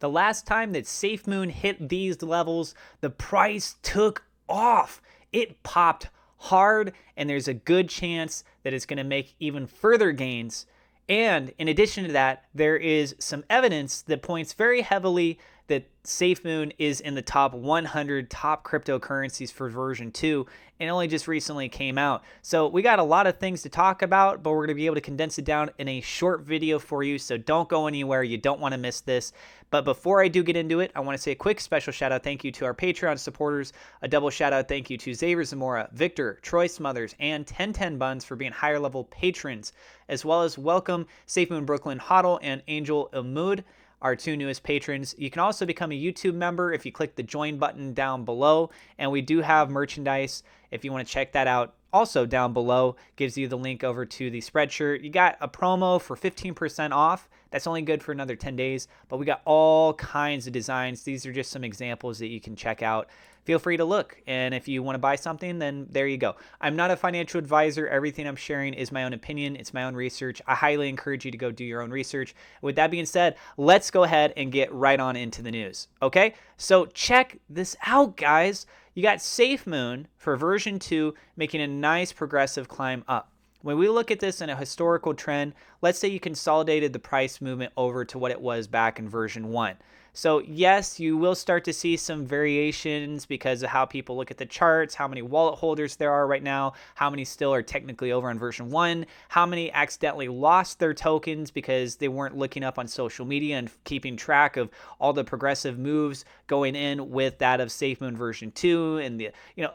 The last time that SafeMoon hit these levels, the price took off. It popped hard, and there's a good chance that it's going to make even further gains. And in addition to that, there is some evidence that points very heavily that SafeMoon is in the top 100 top cryptocurrencies for version 2, and only just recently came out. So we got a lot of things to talk about, but we're going to be able to condense it down in a short video for you, so don't go anywhere. You don't want to miss this. But before I do get into it, I want to say a quick special shout out thank you to our Patreon supporters, a double shout out thank you to Xavier Zamora, Victor, Troy Smothers, and 1010 Buns for being higher level patrons, as well as welcome SafeMoon Brooklyn Hoddle and Angel Ilmud, our two newest patrons. You can also become a YouTube member if you click the join button down below, and we do have merchandise if you want to check that out. Also down below gives you the link over to the Spreadshirt. You got a promo for 15% off. That's only good for another 10 days, but we got all kinds of designs. These are just some examples that you can check out. Feel free to look, and if you want to buy something, then there you go. I'm not a financial advisor. Everything I'm sharing is my own opinion. It's my own research. I highly encourage you to go do your own research. With that being said, let's go ahead and get right on into the news, okay? So check this out, guys. You got SafeMoon for version 2 making a nice progressive climb up. When we look at this in a historical trend, let's say you consolidated the price movement over to what it was back in version 1. So yes, you will start to see some variations because of how people look at the charts, how many wallet holders there are right now, how many still are technically over on version 1, how many accidentally lost their tokens because they weren't looking up on social media and keeping track of all the progressive moves going in with that of SafeMoon version 2 and the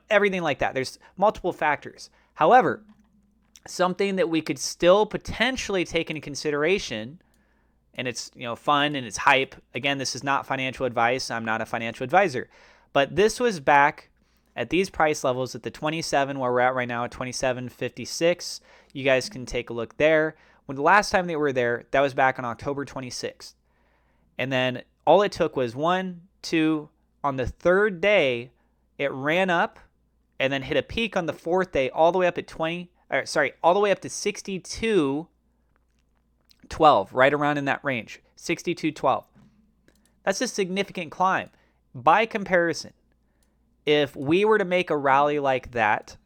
everything like that. There's multiple factors. However, something that we could still potentially take into consideration, and it's fun and it's hype. Again, this is not financial advice. I'm not a financial advisor. But this was back at these price levels at the 27, where we're at right now at 27.56. You guys can take a look there. When the last time they were there, that was back on October 26th. And then all it took was 1, 2, on the third day, it ran up and then hit a peak on the fourth day all the way up at all the way up to 62.12, right around in that range, 62.12. That's a significant climb. By comparison, if we were to make a rally like that,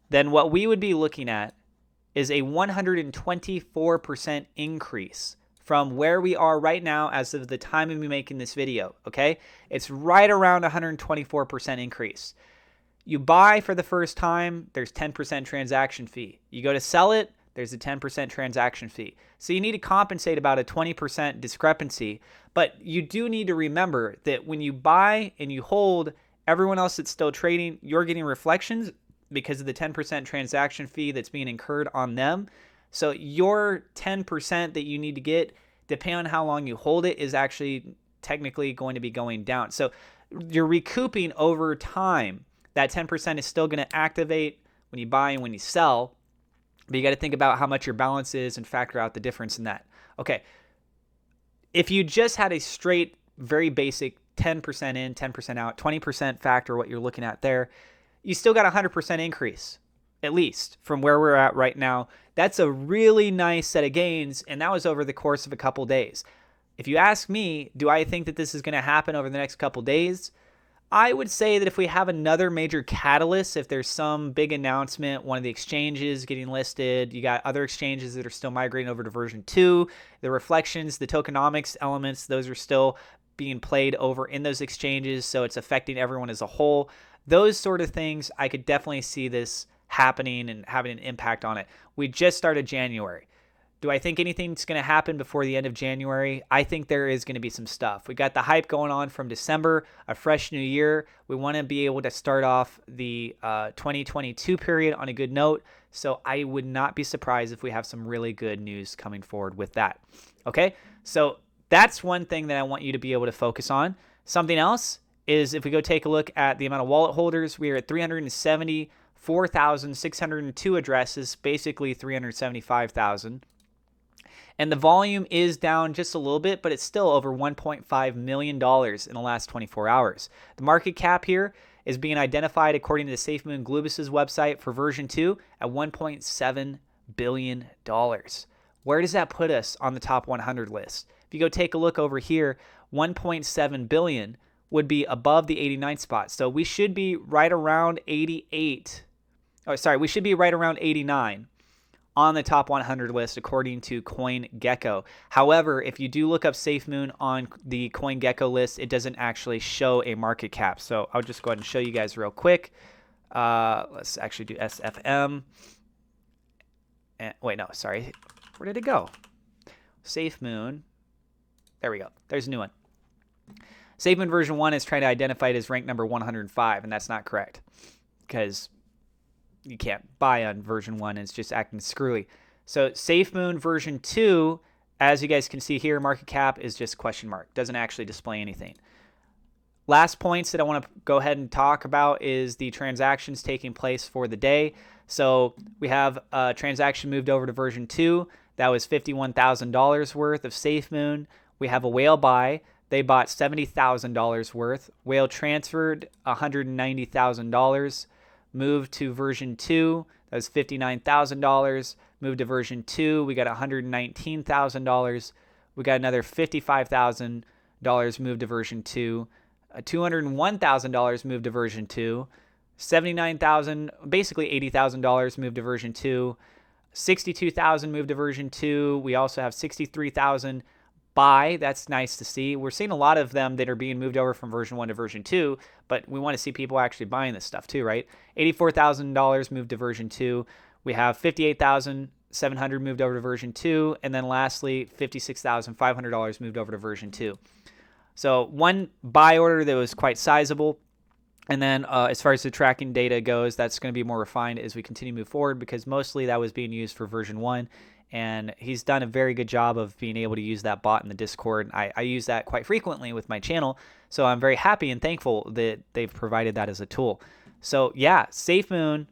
then what we would be looking at is a 124% increase from where we are right now as of the time of me making this video, okay? It's right around 124% increase. You buy for the first time, there's 10% transaction fee. You go to sell it, there's a 10% transaction fee. So you need to compensate about a 20% discrepancy. But you do need to remember that when you buy and you hold, everyone else that's still trading, you're getting reflections because of the 10% transaction fee that's being incurred on them. So your 10% that you need to get, depending on how long you hold it, is actually technically going to be going down. So you're recouping over time. That 10% is still going to activate when you buy and when you sell, but you got to think about how much your balance is and factor out the difference in that. Okay, if you just had a straight, very basic 10% in, 10% out, 20% factor, what you're looking at there, you still got a 100% increase, at least from where we're at right now. That's a really nice set of gains, and that was over the course of a couple days. If you ask me, do I think that this is going to happen over the next couple days? I would say that if we have another major catalyst, if there's some big announcement, one of the exchanges getting listed, you got other exchanges that are still migrating over to version 2, the reflections, the tokenomics elements, those are still being played over in those exchanges, so it's affecting everyone as a whole. Those sort of things, I could definitely see this happening and having an impact on it. We just started January. Do I think anything's going to happen before the end of January? I think there is going to be some stuff. We got the hype going on from December, a fresh new year. We want to be able to start off the 2022 period on a good note. So I would not be surprised if we have some really good news coming forward with that. Okay, so that's one thing that I want you to be able to focus on. Something else is if we go take a look at the amount of wallet holders, we are at 374,602 addresses, basically 375,000. And the volume is down just a little bit, but it's still over $1.5 million in the last 24 hours. The market cap here is being identified according to the SafeMoon Globus's website for version 2 at $1.7 billion. Where does that put us on the top 100 list? If you go take a look over here, 1.7 billion would be above the 89th spot. So we should be right around 88. Oh, sorry, we should be right around 89 on the top 100 list according to CoinGecko. However, if you do look up SafeMoon on the CoinGecko list, it doesn't actually show a market cap. So I'll just go ahead and show you guys real quick. Let's actually do SFM. And, wait, no, sorry. Where did it go? SafeMoon. There we go. There's a new one. SafeMoon version 1 is trying to identify it as rank number 105, and that's not correct because you can't buy on version 1. It's just acting screwy. So SafeMoon version 2, as you guys can see here, market cap is just question mark. Doesn't actually display anything. Last points that I want to go ahead and talk about is the transactions taking place for the day. So we have a transaction moved over to version 2. That was $51,000 worth of SafeMoon. We have a whale buy. They bought $70,000 worth. Whale transferred $190,000. Moved to version 2. That was $59,000. Moved to version 2. We got $119,000. We got another $55,000 moved to version 2. $201,000 moved to version 2. $79,000, basically $80,000 moved to version 2. $62,000 moved to version 2. We also have $63,000 buy. That's nice to see. We're seeing a lot of them that are being moved over from version 1 to version 2, but we want to see people actually buying this stuff too, right? $84,000 moved to version 2. We have $58,700 moved over to version 2, and then lastly, $56,500 moved over to version 2. So one buy order that was quite sizable. And then as far as the tracking data goes, that's going to be more refined as we continue to move forward because mostly that was being used for version 1. And he's done a very good job of being able to use that bot in the Discord. I use that quite frequently with my channel. So I'm very happy and thankful that they've provided that as a tool. So yeah, SafeMoon,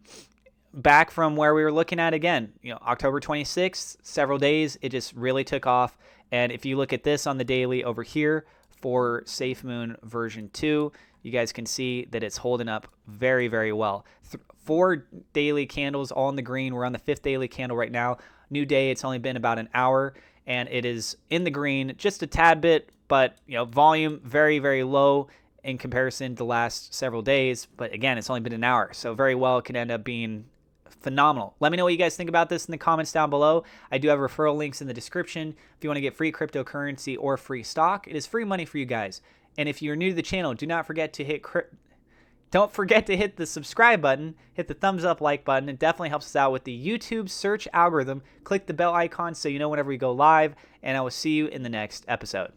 back from where we were looking at again, October 26th, several days, it just really took off. And if you look at this on the daily over here for SafeMoon version 2, you guys can see that it's holding up very, very well. 4 daily candles all in the green. We're on the 5th daily candle right now. New day, it's only been about an hour, and it is in the green just a tad bit, but volume very, very low in comparison to the last several days. But again, it's only been an hour, so very well it could end up being phenomenal. Let me know what you guys think about this in the comments down below. I do have referral links in the description if you want to get free cryptocurrency or free stock. It is free money for you guys. And if you're new to the channel, do not forget to don't forget to hit the subscribe button, hit the thumbs up like button. It definitely helps us out with the YouTube search algorithm. Click the bell icon so you know whenever we go live, and I will see you in the next episode.